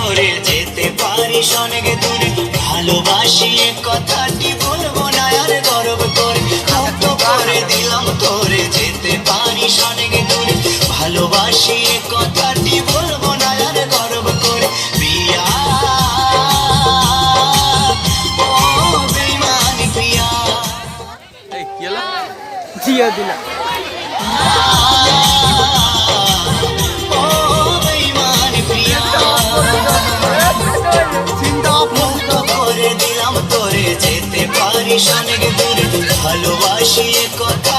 তোরে যেতে পারিস অনেক দূরে, ভালোবাসি এ কথাটি বলবো না আর গর্ব করে, কত করে দিলাম তোরে যেতে পারিস অনেক দূরে, ভালোবাসি এ কথাটি বলবো না আর গর্ব করে। প্রিয়া ও বেঈমানি প্রিয়া, জিয়া দিলা ও বেঈমানি প্রিয়া, মুক্ত করে দিলাম তোরে যেতে পারিস অনেক দূরে, ভালোবাসি এ কথা